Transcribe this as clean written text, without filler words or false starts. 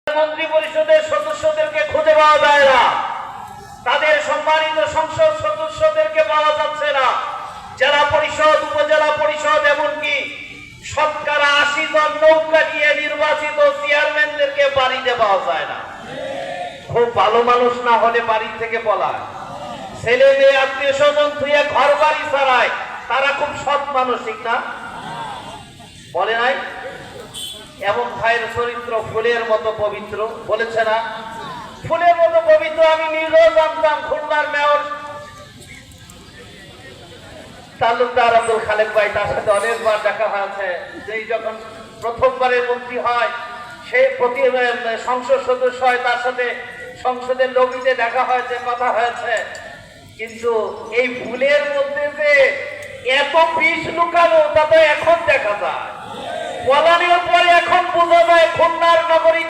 মন্ত্রী পরিষদের সদস্যদেরকে খুঁজে পাওয়া যায় না, তাদের সম্মানিত সংসদ সদস্যদেরকে পাওয়া যাচ্ছে না, জেলা পরিষদ উপজেলা পরিষদ এমনকি শতকরা ৮০ জন নৌকা নিয়ে নির্বাচিত চেয়ারম্যানদেরকে বাড়িতে পাওয়া যায় না। খুব ভালো মানুষ না হলে বাড়ি থেকে পলায়, ছেলে মেয়ে আত্মীয় স্বজন থুয়ে ঘর বাড়ি ছাড়ায়, তারা খুব সৎ মানুষ, ঠিক না বলে নাই? এমন ভাইয়ের চরিত্র ফুলের মতো পবিত্র, বলেছে না ফুলের মতো পবিত্র। আমি নিজেও জানতাম। খুলনার মেয়র তালুকদার আব্দুল খালেক ভাই, তার সাথে অনেকবার দেখা হয়েছে। যেই যখন প্রথমবারের মন্ত্রী হয়, সে প্রতি সংসদ সদস্য হয়, তার সাথে সংসদের লবিতে দেখা হয়েছে, কথা হয়েছে। কিন্তু এই ফুলের মধ্যে যে এত বিষ লুকানো, তা তো এখন দেখা যায়। পলানের পরে এখন বোঝা যায় খুলনার নগরী